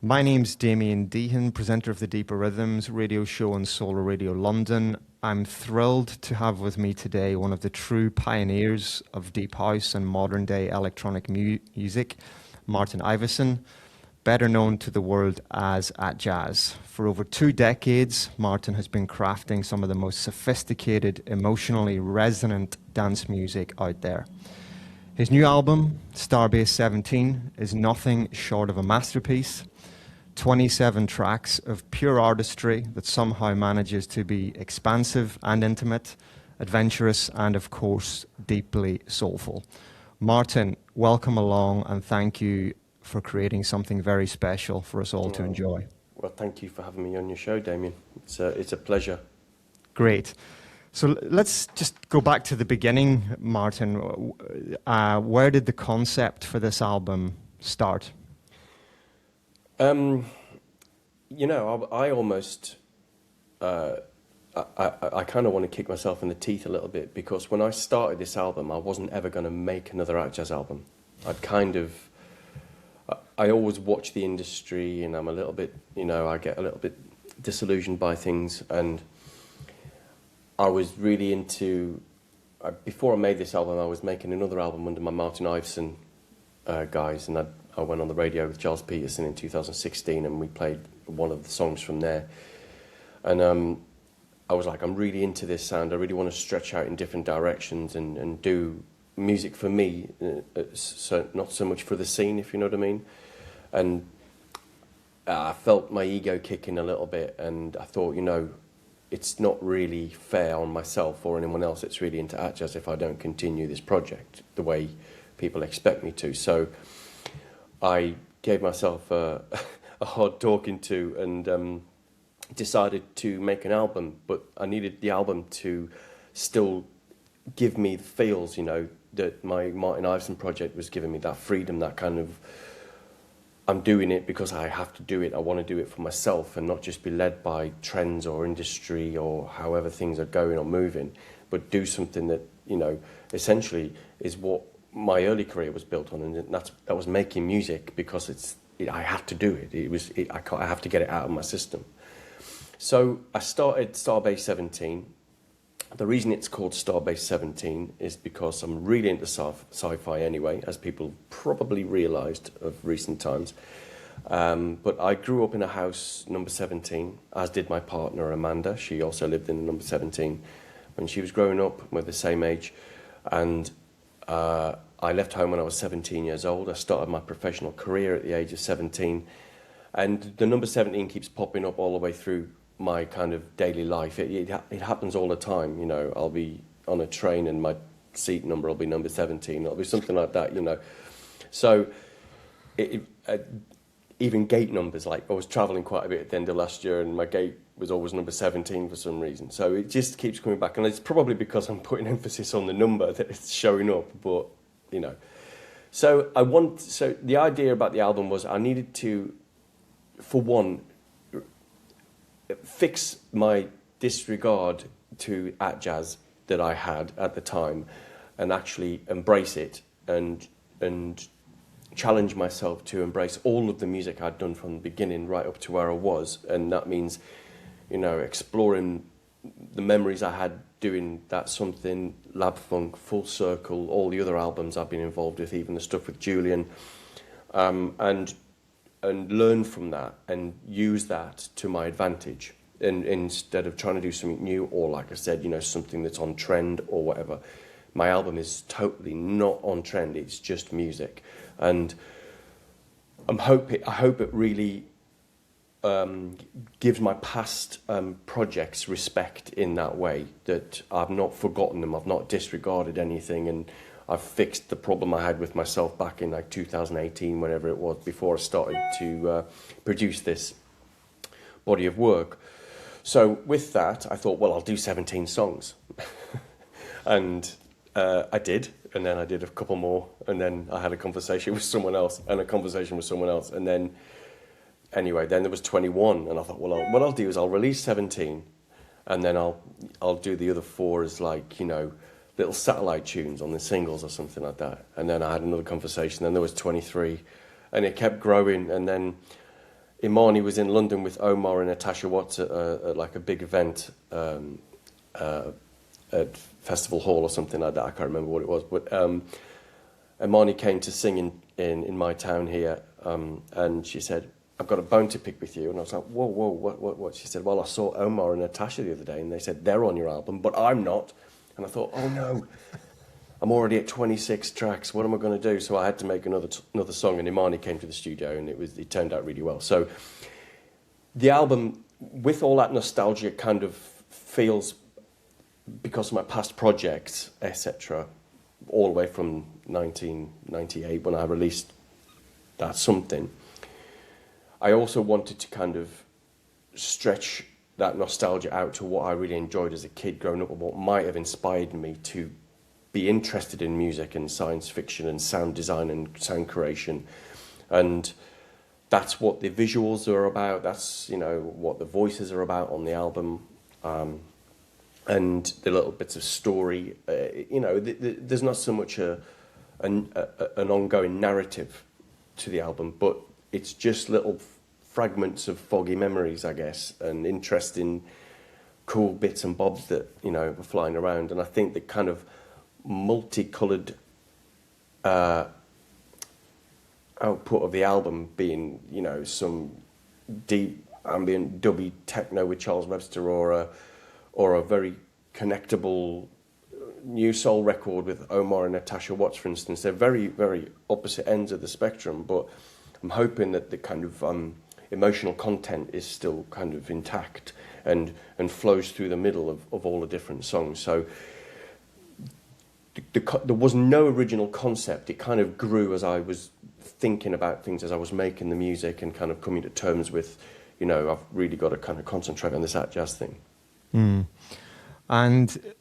My name's Damien D, presenter of the Deeper Rhythms radio show on Solar Radio London. I'm thrilled to have with me today one of the true pioneers of deep house and modern day electronic music, Martin Iveson, better known to the world as Atjazz. For over 2 decades, Martin has been crafting some of the most sophisticated, emotionally resonant dance music out there. His new album, Starbase 17, is nothing short of a masterpiece. 27 tracks of pure artistry that somehow manages to be expansive and intimate, adventurous, and of course, deeply soulful. Martin, welcome along and thank you for creating something very special for us all to enjoy. Well, thank you for having me on your show, Damien. It's a pleasure. Great. So let's just go back to the beginning, Martin. Where did the concept for this album start? I almost, I kind of want to kick myself in the teeth a little bit, because when I started this album, I wasn't ever going to make another Atjazz album. I always watch the industry, and I'm a little bit, I get a little bit disillusioned by things, and I was really into, before I made this album, I was making another album under my Martin Iveson guys, and I went on the radio with Atjazz Peterson in 2016, and we played one of the songs from there. And I was like, I'm really into this sound. I really want to stretch out in different directions and do music for me, so not so much for the scene, if you know what I mean. And I felt my ego kicking a little bit, and I thought, it's not really fair on myself or anyone else that's really into Atjazz if I don't continue this project the way people expect me to. So I gave myself a hard talking to and decided to make an album, but I needed the album to still give me the feels, that my Martin Iveson project was giving me, that freedom, that kind of, I'm doing it because I have to do it. I want to do it for myself and not just be led by trends or industry or however things are going or moving, but do something that, essentially is what my early career was built on, and that was making music because I had to do it. I have to get it out of my system. So I started Starbase 17. The reason it's called Starbase 17 is because I'm really into sci-fi anyway, as people probably realised of recent times. But I grew up in a house number 17, as did my partner Amanda. She also lived in number 17 when she was growing up. We're the same age, and I left home when I was 17 years old. I started my professional career at the age of 17. And the number 17 keeps popping up all the way through my kind of daily life. It happens all the time, I'll be on a train and my seat number will be number 17. It'll be something like that, So even gate numbers, like I was travelling quite a bit at the end of last year and my gate was always number 17 for some reason. So it just keeps coming back. And it's probably because I'm putting emphasis on the number that it's showing up, but, So the idea about the album was I needed to, for one, fix my disregard to Atjazz that I had at the time and actually embrace it and challenge myself to embrace all of the music I'd done from the beginning right up to where I was. And that means, exploring the memories I had doing That Something, Lab Funk, Full Circle, all the other albums I've been involved with, even the stuff with Julian, and learn from that and use that to my advantage, and instead of trying to do something new or, like I said, something that's on trend or whatever. My album is totally not on trend. It's just music, and I hope it really gives my past projects respect in that way, that I've not forgotten them, I've not disregarded anything, and I've fixed the problem I had with myself back in like 2018, whenever it was, before I started to produce this body of work. So with that, I thought, well, I'll do 17 songs. And I did, and then I did a couple more, and then I had a conversation with someone else, and a conversation with someone else, and then, anyway, then there was 21, and I thought, well, what I'll do is I'll release 17, and then I'll do the other 4 as like, little satellite tunes on the singles or something like that. And then I had another conversation, then there was 23, and it kept growing, and then Imani was in London with Omar and Natasha Watts at like a big event at Festival Hall or something like that. I can't remember what it was, but Imani came to sing in my town here, and she said, "I've got a bone to pick with you." And I was like, "Whoa, what?" She said, "Well, I saw Omar and Natasha the other day, and they said they're on your album, but I'm not." And I thought, "Oh no, I'm already at 26 tracks. What am I going to do?" So I had to make another song, and Imani came to the studio, and it turned out really well. So the album, with all that nostalgia, kind of feels, because of my past projects, etc., all the way from 1998 when I released that something. I also wanted to kind of stretch that nostalgia out to what I really enjoyed as a kid growing up, and what might have inspired me to be interested in music and science fiction and sound design and sound creation. And that's what the visuals are about. That's, you know, what the voices are about on the album. And the little bits of story, you know, there's not so much an ongoing narrative to the album, but it's just little fragments of foggy memories, I guess, and interesting, cool bits and bobs that, you know, were flying around. And I think the kind of multicoloured output of the album being, you know, some deep ambient dubby techno with Charles Webster, or a very connectable new soul record with Omar and Natasha Watts, for instance. They're very, very opposite ends of the spectrum, but I'm hoping that the kind of emotional content is still kind of intact and flows through the middle of all the different songs. So there was no original concept. It kind of grew as I was thinking about things, as I was making the music and kind of coming to terms with, you know, I've really got to kind of concentrate on this Atjazz thing. Mm. And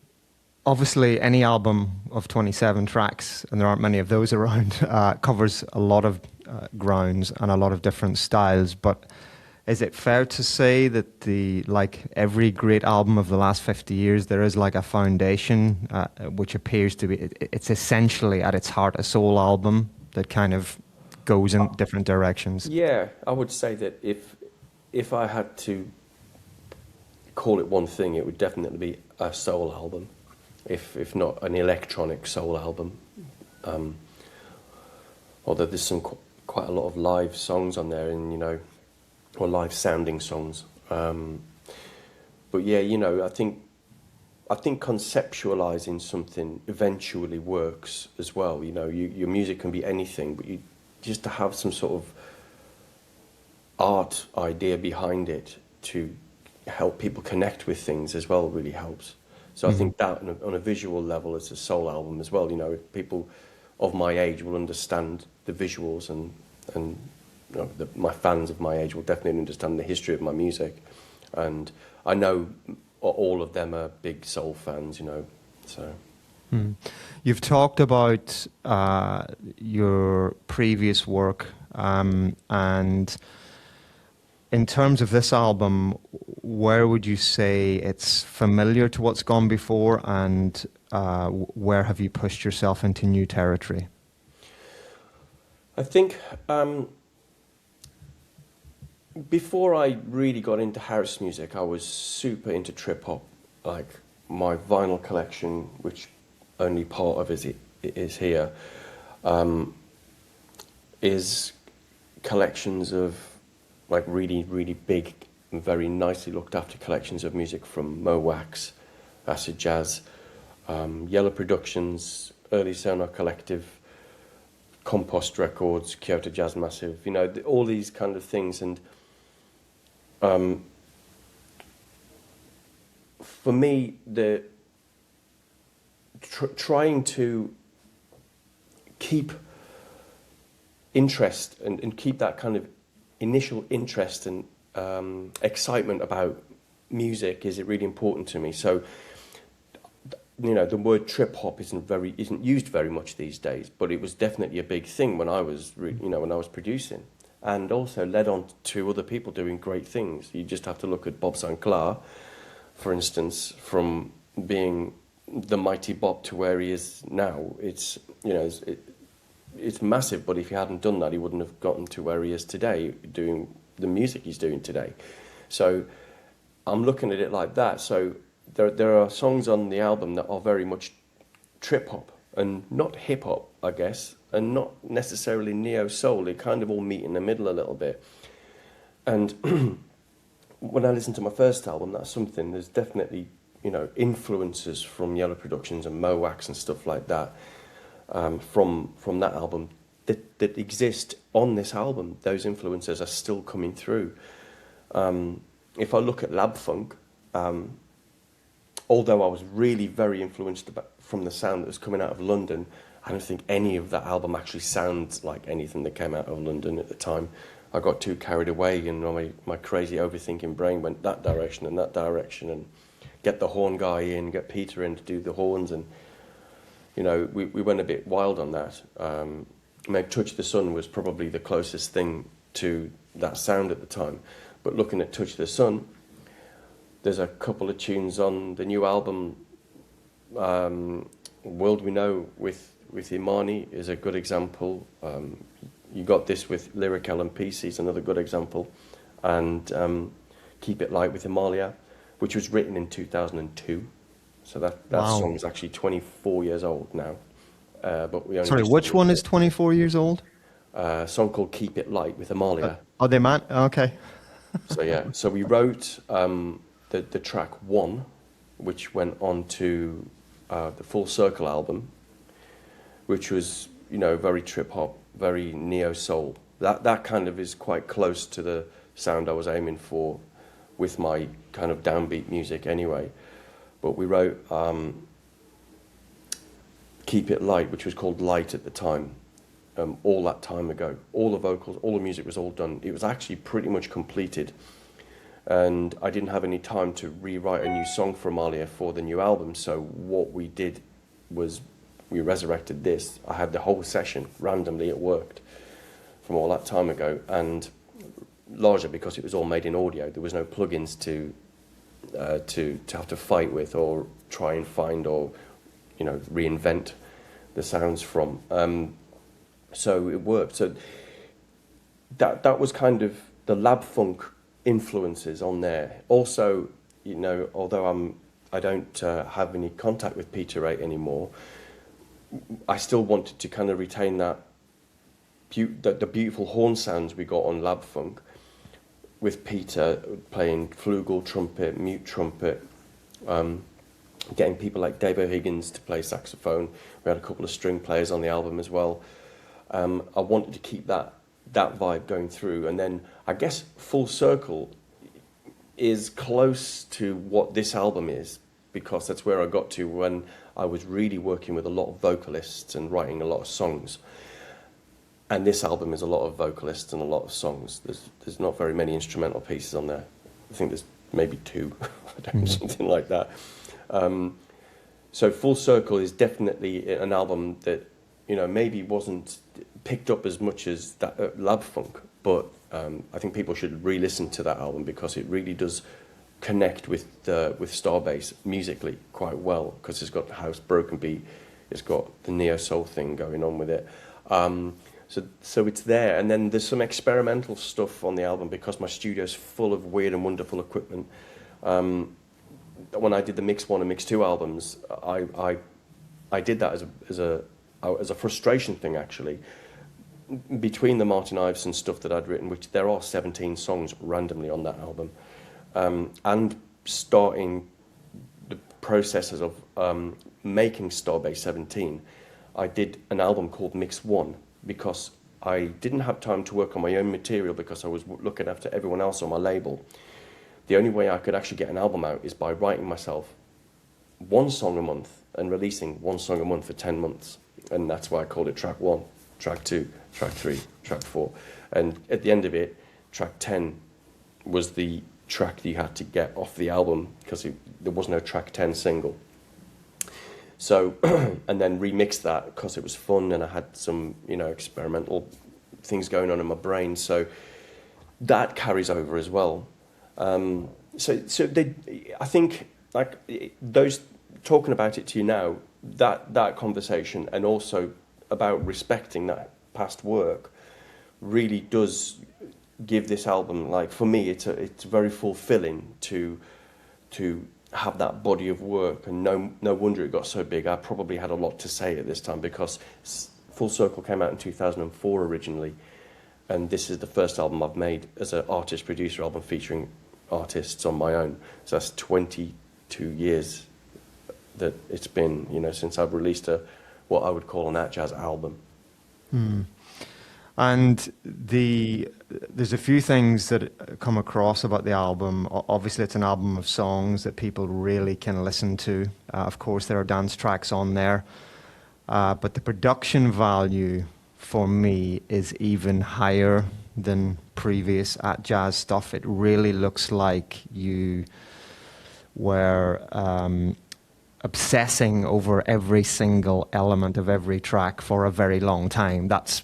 obviously any album of 27 tracks, and there aren't many of those around, covers a lot of grounds and a lot of different styles. But is it fair to say that like every great album of the last 50 years, there is like a foundation, which appears to be, it's essentially at its heart a soul album that kind of goes in different directions? Yeah, I would say that if I had to call it one thing, it would definitely be a soul album, if not an electronic soul album. Although there's quite a lot of live songs on there, and, you know, or live sounding songs. But yeah, you know, I think conceptualizing something eventually works as well. You know, your music can be anything, but you just to have some sort of art idea behind it to help people connect with things as well really helps. So I think that on a visual level, it's a soul album as well. You know, if people of my age will understand the visuals, and you know, my fans of my age will definitely understand the history of my music. And I know all of them are big soul fans, you know, so... You've talked about your previous work, and in terms of this album, where would you say it's familiar to what's gone before, and where have you pushed yourself into new territory? I think before I really got into house music, I was super into trip-hop. Like, my vinyl collection, which only part of it is here, is collections of like really, really big and very nicely looked after collections of music from Mo Wax, Acid Jazz, Yellow Productions, Early Sonar Collective, Compost Records, Kyoto Jazz Massive, you know, all these kind of things. And for me, trying to keep interest and keep that kind of initial interest and excitement about music is really important to me. So, you know, the word trip hop isn't used very much these days, but it was definitely a big thing when I was when I was producing, and also led on to other people doing great things. You just have to look at Bob Sinclair, for instance, from being the mighty Bob to where he is now. It's, you know, it's massive, but if he hadn't done that, he wouldn't have gotten to where he is today, doing the music he's doing today. So I'm looking at it like that. So there are songs on the album that are very much trip hop and not hip hop, I guess, and not necessarily neo soul. They kind of all meet in the middle a little bit. And when I listened to my first album, that's something. There's definitely, you know, influences from Yellow Productions and Mowax and stuff like that from that album that exist on this album. Those influences are still coming through. If I look at Lab Funk, although I was really very influenced from the sound that was coming out of London, I don't think any of that album actually sounds like anything that came out of London at the time. I got too carried away, and my crazy overthinking brain went that direction, and get the horn guy in, get Peter in to do the horns, and you know, we went a bit wild on that. Maybe Touch the Sun was probably the closest thing to that sound at the time. But looking at Touch the Sun, there's a couple of tunes on the new album. World We Know with Imani is a good example. You got this with Lyrical and PC is another good example. And Keep It Light with Himalaya, which was written in 2002. So that Wow. song is actually 24 years old now. But we only Sorry, which one is 24 years old? a song called Keep It Light with Amalia. Oh, they man. Okay. So yeah, so we wrote the track One, which went on to the Full Circle album, which was, you know, very trip hop, very neo soul. That kind of is quite close to the sound I was aiming for with my kind of downbeat music anyway. But we wrote Keep It Light, which was called Light at the time, all that time ago. All the vocals, all the music was all done. It was actually pretty much completed. And I didn't have any time to rewrite a new song for Amalia for the new album. So what we did was we resurrected this. I had the whole session. Randomly, it worked from all that time ago. And largely because it was all made in audio. There was no plugins to have to fight with or try and find or, you know, reinvent the sounds from. So it worked. So that was kind of the Lab Funk influences on there. Also, you know, although I don't have any contact with Peter Wright anymore, I still wanted to kind of retain that the beautiful horn sounds we got on Lab Funk, with Peter playing flugel, trumpet, mute trumpet, getting people like Dave O'Higgins to play saxophone. We had a couple of string players on the album as well. I wanted to keep that vibe going through. And then I guess Full Circle is close to what this album is, because that's where I got to when I was really working with a lot of vocalists and writing a lot of songs. And this album is a lot of vocalists and a lot of songs. There's not very many instrumental pieces on there. I think there's maybe 2, I don't know, something like that. So Full Circle is definitely an album that, you know, maybe wasn't picked up as much as that Lab Funk, but I think people should re-listen to that album because it really does connect with Starbase musically quite well, because it's got the house broken beat, it's got the neo soul thing going on with it. So it's there, and then there's some experimental stuff on the album because my studio's full of weird and wonderful equipment. When I did the Mix 1 and Mix 2 albums, I did that as a frustration thing, actually, between the Martin Iveson stuff that I'd written, which there are 17 songs randomly on that album, and starting the processes of making Starbase 17. I did an album called Mix 1 because I didn't have time to work on my own material because I was looking after everyone else on my label. The only way I could actually get an album out is by writing myself one song a month and releasing one song a month for 10 months. And that's why I called it track 1, track 2, track 3, track 4. And at the end of it, track 10 was the track that you had to get off the album because there was no track 10 single. So, and then remixed that because it was fun and I had some, you know, experimental things going on in my brain. So that carries over as well. So I think, like, those, talking about it to you now, that conversation and also about respecting that past work really does give this album, like for me, it's very fulfilling to have that body of work, and no wonder it got so big. I probably had a lot to say at this time because Full Circle came out in 2004 originally, and this is the first album I've made as an artist-producer album featuring artists on my own. So that's 22 years that it's been, you know, since I've released what I would call an Atjazz album. And there's a few things that come across about the album. Obviously, it's an album of songs that people really can listen to. Of course, there are dance tracks on there. But the production value for me is even higher than previous Atjazz stuff. It really looks like you were obsessing over every single element of every track for a very long time. That's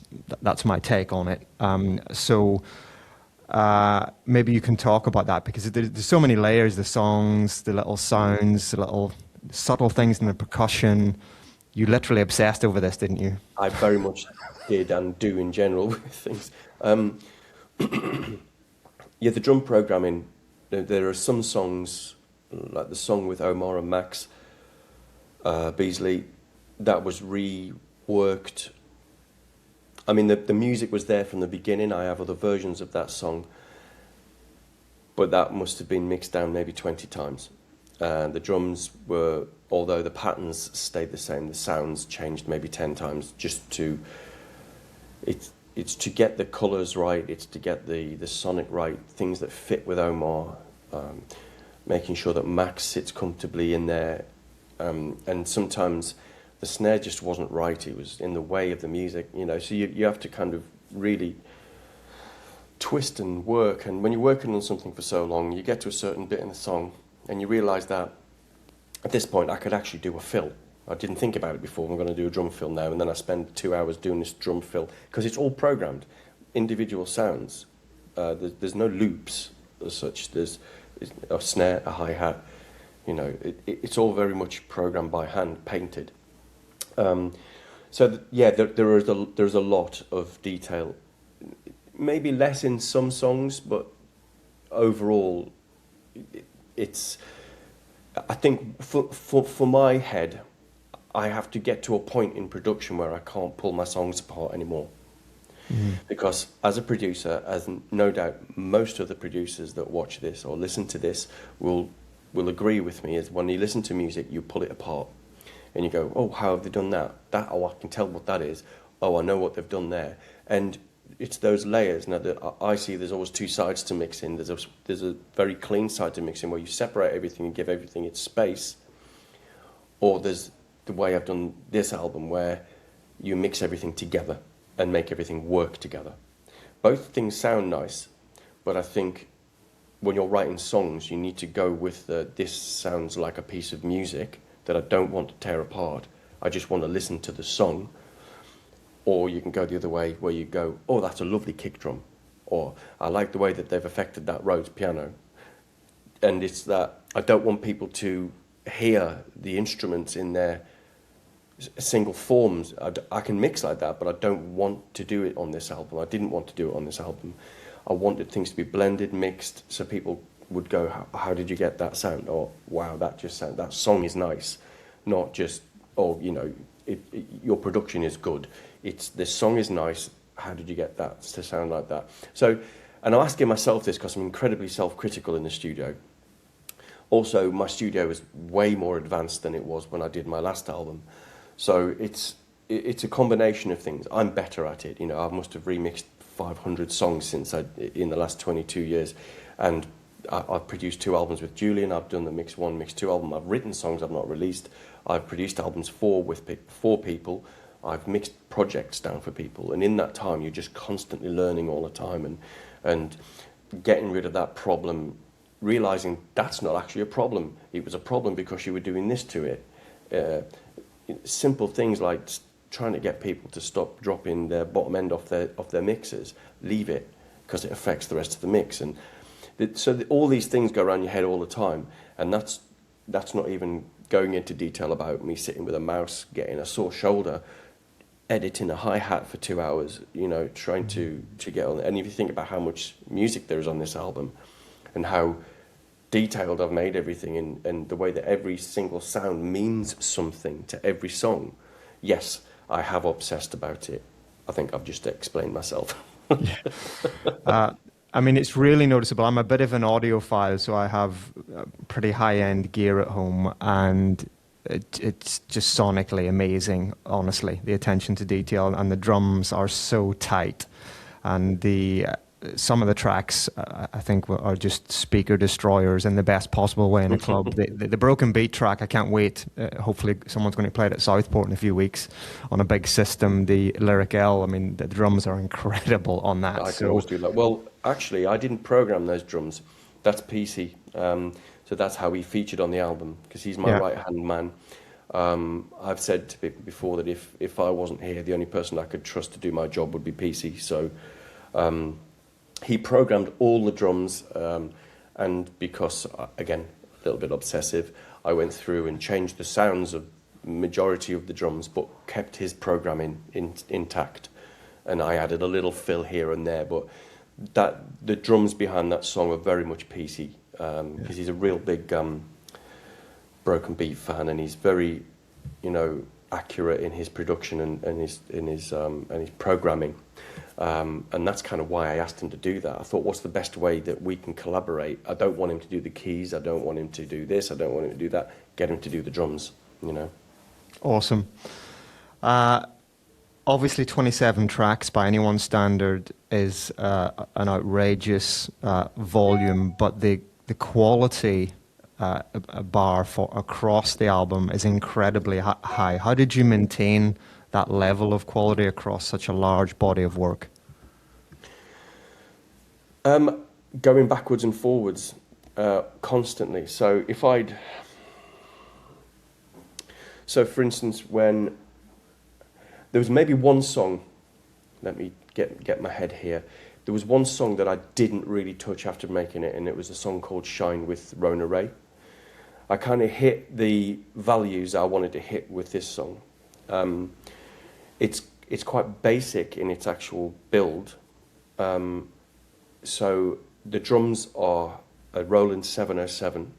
my take on it. So maybe you can talk about that, because there's so many layers, the songs, the little sounds, the little subtle things in the percussion. You literally obsessed over this, didn't you? I very much did, and do in general with things. Yeah, the drum programming, there are some songs, like the song with Omar and Max Beasley, that was reworked. I mean, the music was there from the beginning. I have other versions of that song, but that must have been mixed down maybe 20 times. The drums were, although the patterns stayed the same, the sounds changed maybe 10 times, just to, it's to get the colours right, it's to get the sonic right, things that fit with Omar, making sure that Max sits comfortably in there. And sometimes the snare just wasn't right. It was in the way of the music, you know. So you have to kind of really twist and work. And when you're working on something for so long, you get to a certain bit in the song and you realise that at this point I could actually do a fill. I didn't think about it before. I'm going to do a drum fill now. And then I spend 2 hours doing this drum fill because it's all programmed, individual sounds. There's no loops as such. There's a snare, a hi-hat. You know, it's all very much programmed by hand, painted. There's a lot of detail. Maybe less in some songs, but overall, it's. I think for my head, I have to get to a point in production where I can't pull my songs apart anymore. Because as a producer, as no doubt most of the producers that watch this or listen to this will agree with me, is when you listen to music, you pull it apart and you go, oh, how have they done that? Oh, I can tell what that is. Oh, I know what they've done there. And it's those layers. Now, I see there's always two sides to mixing. There's a very clean side to mixing where you separate everything and give everything its space. Or there's the way I've done this album where you mix everything together and make everything work together. Both things sound nice, but I think when you're writing songs, you need to go with this sounds like a piece of music that I don't want to tear apart. I just want to listen to the song. Or you can go the other way where you go, oh, that's a lovely kick drum. Or I like the way that they've affected that Rhodes piano. And it's that I don't want people to hear the instruments in their single forms. I can mix like that, but I don't want to do it on this album. I didn't want to do it on this album. I wanted things to be blended, mixed, so people would go, how did you get that sound? Or, wow, that song is nice. Not just, oh, you know, your production is good. It's, this song is nice. How did you get that to sound like that? So, and I'm asking myself this because I'm incredibly self-critical in the studio. Also, my studio is way more advanced than it was when I did my last album. So it's a combination of things. I'm better at it. You know, I must have remixed 500 songs in the last 22 years. And I've produced 2 albums with Julian. I've done the Mix 1, Mix 2 album. I've written songs I've not released. I've produced albums for people. I've mixed projects down for people. And in that time, you're just constantly learning all the time and getting rid of that problem, realizing that's not actually a problem. It was a problem because you were doing this to it. Simple things like trying to get people to stop dropping their bottom end off their mixes. Leave it, because it affects the rest of the mix. And all these things go around your head all the time. And that's not even going into detail about me sitting with a mouse, getting a sore shoulder. editing a hi-hat for 2 hours, you know, trying to get on. And if you think about how much music there is on this album and how detailed I've made everything, and the way that every single sound means something to every song, yes, I have obsessed about it. I think I've just explained myself. I mean, it's really noticeable. I'm a bit of an audiophile, so I have pretty high-end gear at home, and it's just sonically amazing, honestly. The attention to detail, and the drums are so tight. And some of the tracks, I think, are just speaker destroyers in the best possible way in a club. The Broken Beat track, I can't wait. Hopefully someone's going to play it at Southport in a few weeks on a big system. The Lyric L, I mean, the drums are incredible on that. I can always do that. Well, actually, I didn't program those drums. That's PC. So that's how he featured on the album, because he's my right-hand man. I've said to people before that if I wasn't here, the only person I could trust to do my job would be PC. So he programmed all the drums, and because, again, a little bit obsessive, I went through and changed the sounds of majority of the drums, but kept his programming intact. And I added a little fill here and there, but the drums behind that song are very much PC, because he's a real big Broken Beat fan, and he's very, you know, accurate in his production and his programming. And that's kind of why I asked him to do that. I thought, what's the best way that we can collaborate? I don't want him to do the keys. I don't want him to do this. I don't want him to do that. Get him to do the drums, you know. Awesome. Obviously, 27 tracks by anyone's standard is an outrageous volume, but the quality bar for across the album is incredibly high. How did you maintain that level of quality across such a large body of work? Going backwards and forwards constantly. So for instance, when there was maybe one song, let me get my head here. There was one song that I didn't really touch after making it, and it was a song called Shine with Rona Ray. I kind of hit the values I wanted to hit with this song. It's quite basic in its actual build. So the drums are a Roland 707,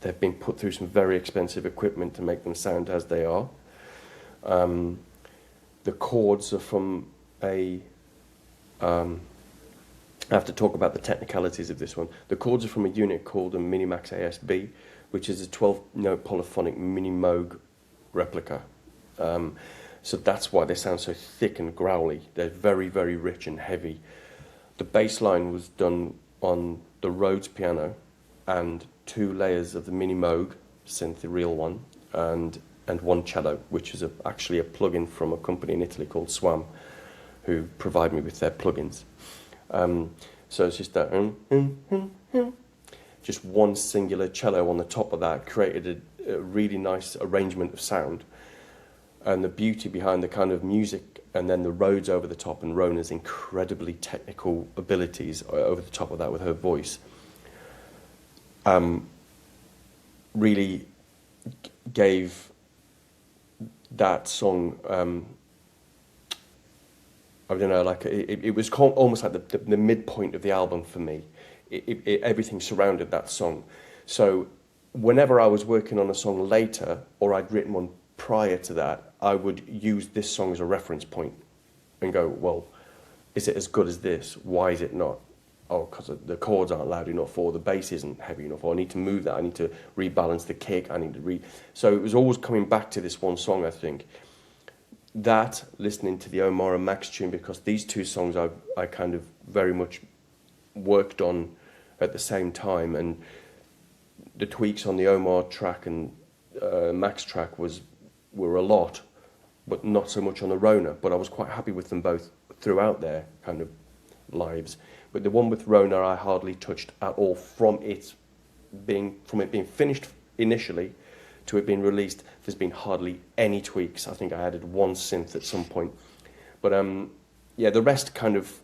they've been put through some very expensive equipment to make them sound as they are. The chords are from I have to talk about the technicalities of this one. The chords are from a unit called a Minimax ASB, which is a 12-note polyphonic mini Moog replica. So that's why they sound so thick and growly. They're very, very rich and heavy. The bass line was done on the Rhodes piano and 2 layers of the mini Moog synth, the real one, and one cello, which is actually a plugin from a company in Italy called Swam, who provide me with their plugins. So it's just that, just one singular cello on the top of that created a really nice arrangement of sound. And the beauty behind the kind of music, and then the Rhodes over the top, and Rona's incredibly technical abilities over the top of that with her voice, really gave that song, I don't know, like it was almost like the midpoint of the album for me. Everything surrounded that song. So whenever I was working on a song later, or I'd written one prior to that, I would use this song as a reference point and go, well, is it as good as this? Why is it not? Oh, because the chords aren't loud enough, or the bass isn't heavy enough, or I need to move that, I need to rebalance the kick, I need to So it was always coming back to this one song, I think. That, listening to the Omar and Max tune, because these 2 songs I kind of very much worked on at the same time, and the tweaks on the Omar track and Max track were a lot, but not so much on the Rona. But I was quite happy with them both throughout their kind of lives. But the one with Rona I hardly touched at all from it being finished initially to it being released. There's been hardly any tweaks. I think I added one synth at some point. But the rest kind of,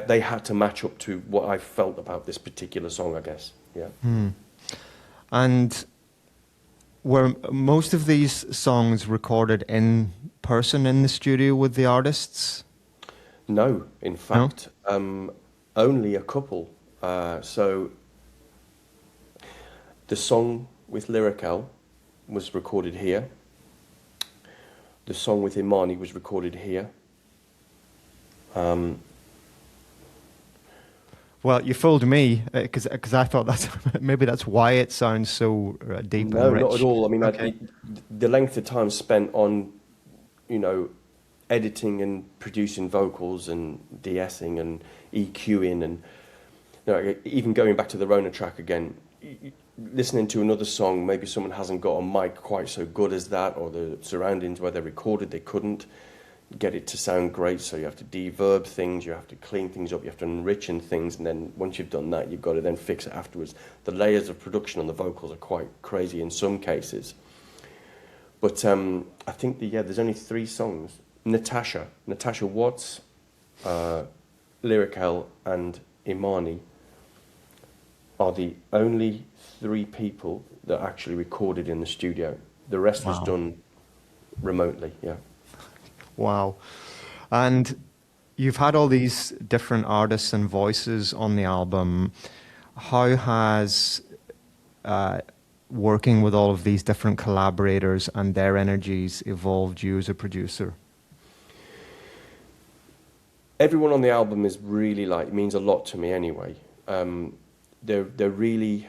they had to match up to what I felt about this particular song, I guess. Yeah. And Were most of these songs recorded in person in the studio with the artists? No, in fact, only a couple. So the song with Lyrical was recorded here. The song with Imani was recorded here. Well, you fooled me because I thought maybe that's why it sounds so deep and No, rich. not at all. I mean, Okay. the length of time spent on, you know, editing and producing vocals and de-essing and EQing and, you know, even going back to the Rona track again, listening to another song, maybe someone hasn't got a mic quite so good as that, or the surroundings where they recorded, they couldn't get it to sound great, so you have to deverb things, you have to clean things up, you have to enrichen things, and then once you've done that, you've got to then fix it afterwards. The layers of production on the vocals are quite crazy in some cases. But I think there's only 3 songs. Natasha Watts, Lyrical, and Imani are the only 3 people that actually recorded in the studio. The rest was done remotely, yeah. Wow. And you've had all these different artists and voices on the album. How has working with all of these different collaborators and their energies evolved you as a producer? Everyone on the album is really means a lot to me anyway. They're really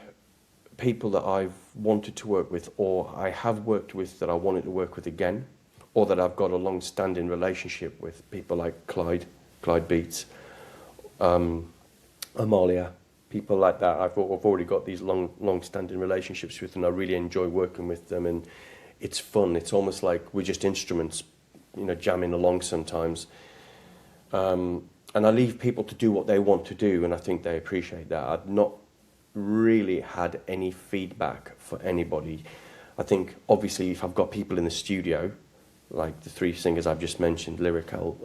people that I've wanted to work with, or I have worked with that I wanted to work with again, or that I've got a long-standing relationship with. People like Clyde Beats, Amalia, people like that. I've already got these long-standing relationships with, and I really enjoy working with them. And it's fun. It's almost like we're just instruments, you know, jamming along sometimes. And I leave people to do what they want to do, and I think they appreciate that. I've not really had any feedback for anybody. I think, obviously, if I've got people in the studio, like the 3 singers I've just mentioned, Lyrical,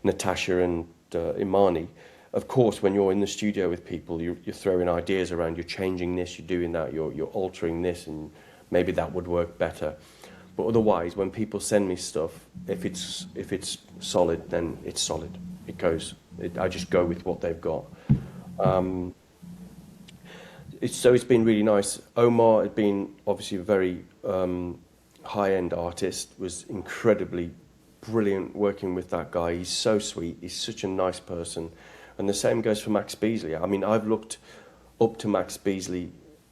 Natasha and Imani, of course, when you're in the studio with people, you're throwing ideas around, you're changing this, you're doing that, you're altering this, and maybe that would work better. But otherwise, when people send me stuff, if it's solid, then it's solid. It goes. I just go with what they've got. It's been really nice. Omar had been obviously a very high-end artist, was incredibly brilliant working with that guy. He's so sweet. He's such a nice person. And the same goes for Max Beasley. I mean, I've looked up to Max Beasley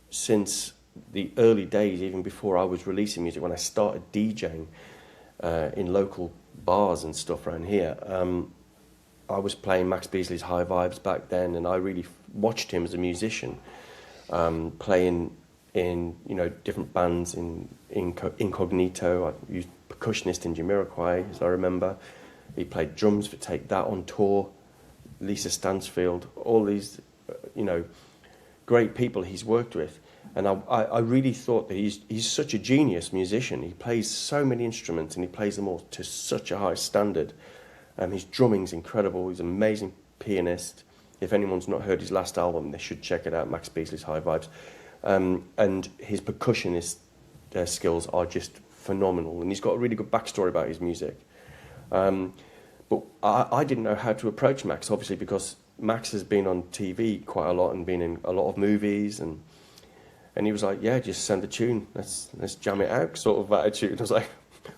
since the early days, even before I was releasing music, when I started DJing in local bars and stuff around here. I was playing Max Beasley's High Vibes back then, and I really watched him as a musician, playing in, you know, different bands in Incognito. I used percussionist in Jamiroquai, as I remember. He played drums for Take That on tour. Lisa Stansfield, all these, you know, great people he's worked with. And I really thought that he's such a genius musician. He plays so many instruments, and he plays them all to such a high standard. His drumming's incredible. He's an amazing pianist. If anyone's not heard his last album, they should check it out, Max Beasley's High Vibes. And his percussionist skills are just phenomenal. And he's got a really good backstory about his music. But I didn't know how to approach Max, obviously, because Max has been on TV quite a lot and been in a lot of movies. And he was like, yeah, just send a tune. Let's jam it out, sort of attitude. I was like,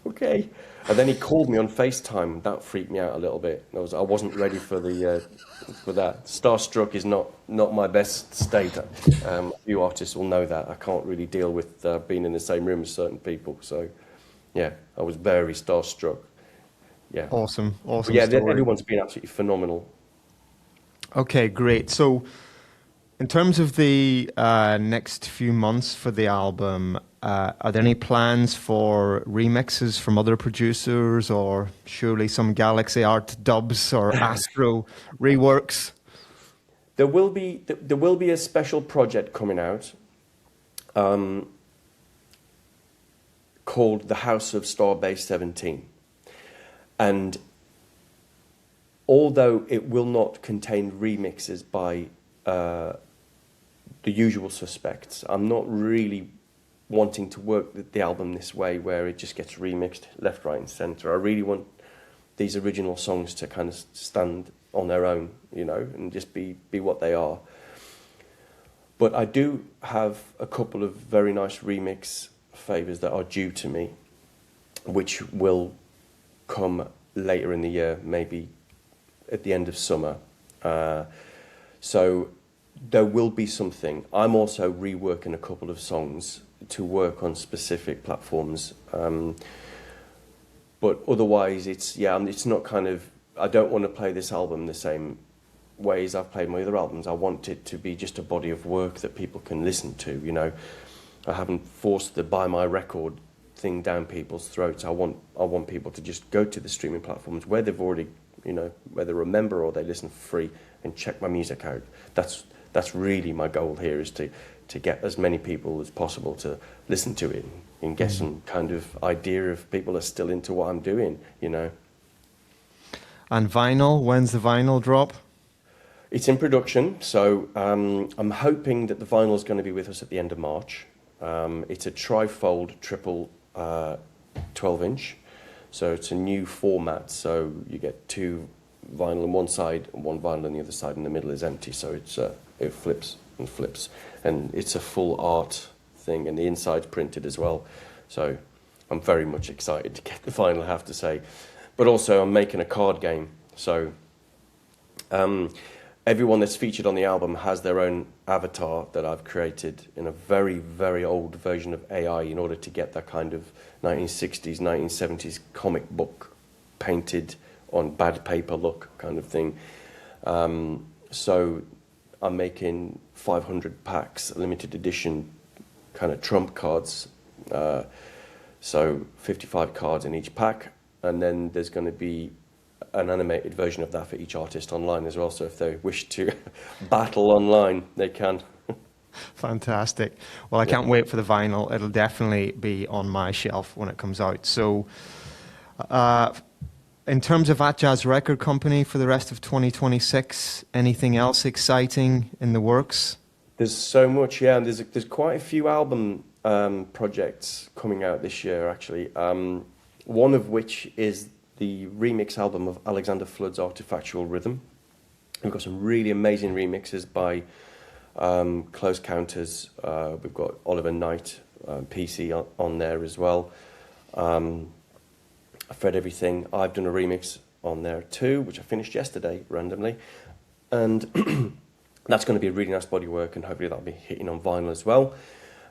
okay. And then he called me on FaceTime. That freaked me out a little bit. I wasn't ready for that. Starstruck is not my best state. A few artists will know that. I can't really deal with being in the same room as certain people. So, yeah, I was very starstruck. Yeah. Awesome But yeah, story. everyone's been absolutely phenomenal. Okay, great. So, in terms of the next few months for the album, are there any plans for remixes from other producers, or surely some Galaxy Art dubs or Astro reworks? There will be a special project coming out called The House of Starbase 17. And although it will not contain remixes by the usual suspects, I'm not really wanting to work the album this way, where it just gets remixed left, right, and centre. I really want these original songs to kind of stand on their own, you know, and just be what they are. But I do have a couple of very nice remix favours that are due to me, which will come later in the year, maybe at the end of summer. So there will be something. I'm also reworking a couple of songs to work on specific platforms. But otherwise, it's not kind of, I don't want to play this album the same way as I've played my other albums. I want it to be just a body of work that people can listen to, you know. I haven't forced the buy my record thing down people's throats. I want people to just go to the streaming platforms where they've already, you know, whether a member or they listen for free, and check my music out. That's really my goal here, is to get as many people as possible to listen to it and get some kind of idea if people are still into what I'm doing, you know. And vinyl, when's the vinyl drop? It's in production, so I'm hoping that the vinyl is going to be with us at the end of March. It's a tri-fold triple 12-inch, so it's a new format, so you get two vinyl on one side and one vinyl on the other side, and the middle is empty, so it flips and flips, and it's a full art thing, and the inside's printed as well, so I'm very much excited to get the vinyl, I have to say. But also I'm making a card game, so everyone that's featured on the album has their own avatar that I've created in a very, very old version of AI in order to get that kind of 1960s, 1970s comic book painted on bad paper look kind of thing. So I'm making 500 packs, limited edition kind of trump cards. So 55 cards in each pack. And then there's going to be an animated version of that for each artist online as well. So if they wish to battle online, they can. Fantastic. Well, I can't wait for the vinyl. It'll definitely be on my shelf when it comes out. So in terms of Atjazz Record Company for the rest of 2026, anything else exciting in the works? There's so much, yeah. And there's quite a few album projects coming out this year, actually. One of which is the remix album of Alexander Flood's Artifactual Rhythm. We've got some really amazing remixes by Close Counters. We've got Oliver Knight, PC on there as well. Fred Everything. I've done a remix on there too, which I finished yesterday randomly. And that's going to be a really nice bodywork, and hopefully that'll be hitting on vinyl as well.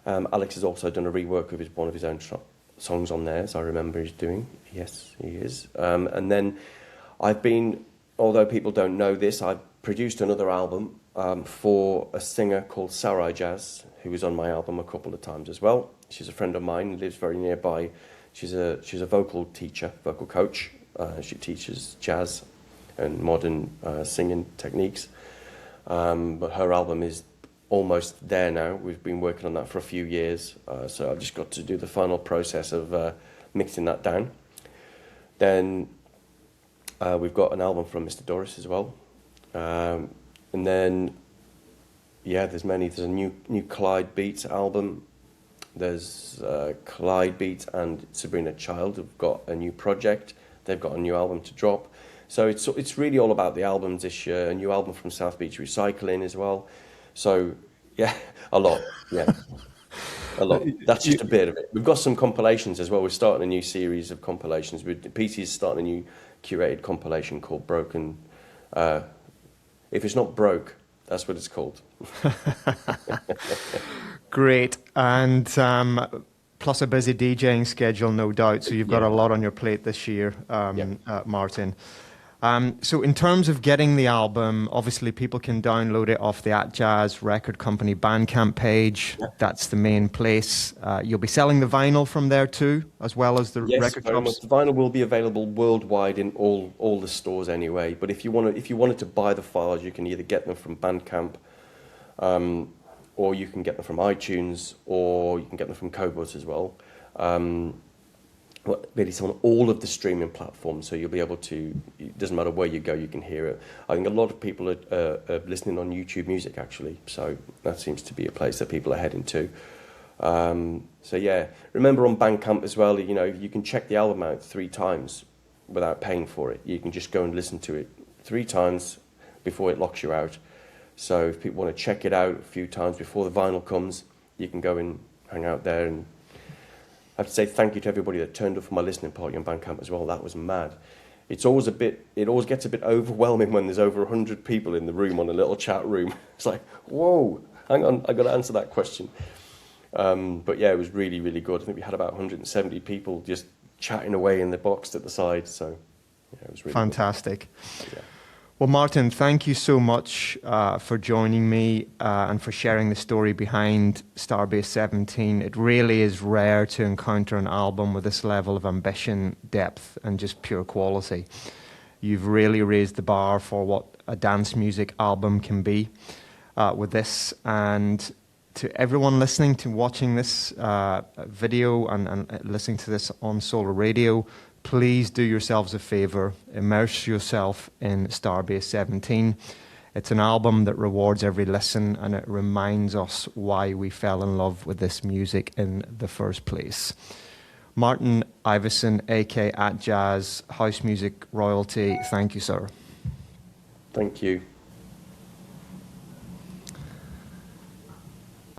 Alex has also done a rework of one of his own songs on there, as I remember he's doing. Yes, he is. And then I've been, although people don't know this, I've produced another album for a singer called Sarai Jazz, who was on my album a couple of times as well. She's a friend of mine, lives very nearby. She's a vocal teacher, vocal coach. She teaches jazz and modern singing techniques. But her album is almost there now. We've been working on that for a few years, so I've just got to do the final process of mixing that down. Then we've got an album from Mr. Doris as well, and then there's many. There's a new Clyde Beats album. There's Clyde Beats and Sabrina Child have got a new project. They've got a new album to drop. So it's really all about the albums this year. A new album from South Beach Recycling as well. So, yeah, a lot, yeah, a lot. That's just a bit of it. We've got some compilations as well. We're starting a new series of compilations. PC's starting a new curated compilation called Broken. If it's not broke, that's what it's called. Great. And plus a busy DJing schedule, no doubt. So you've got a lot on your plate this year, Martin. So in terms of getting the album, obviously people can download it off the Atjazz Record Company Bandcamp page. Yeah. That's the main place. You'll be selling the vinyl from there too, as well as the record shops? The vinyl will be available worldwide in all the stores anyway. But if you wanted to buy the files, you can either get them from Bandcamp, or you can get them from iTunes, or you can get them from Cobus as well. Really, it's on all of the streaming platforms, so you'll be able to, it doesn't matter where you go, you can hear it. I think a lot of people are listening on YouTube Music, actually, so that seems to be a place that people are heading to. So yeah, remember on Bandcamp as well, you know, you can check the album out 3 times without paying for it. You can just go and listen to it 3 times before it locks you out. So if people want to check it out a few times before the vinyl comes, you can go and hang out there. And I have to say thank you to everybody that turned up for my listening party on Bandcamp as well. That was mad. It always gets a bit overwhelming when there's over 100 people in the room on a little chat room. It's like, whoa, hang on, I got to answer that question. But yeah, it was really, really good. I think we had about 170 people just chatting away in the box at the side. So yeah, it was really fantastic. Yeah. Well, Martin, thank you so much for joining me and for sharing the story behind Starbase 17. It really is rare to encounter an album with this level of ambition, depth, and just pure quality. You've really raised the bar for what a dance music album can be with this. And to everyone listening to watching this video and listening to this on Solar Radio, please do yourselves a favor, immerse yourself in Starbase 17. It's an album that rewards every listen, and it reminds us why we fell in love with this music in the first place. Martin Iveson, aka Atjazz, House Music Royalty, thank you, sir. Thank you.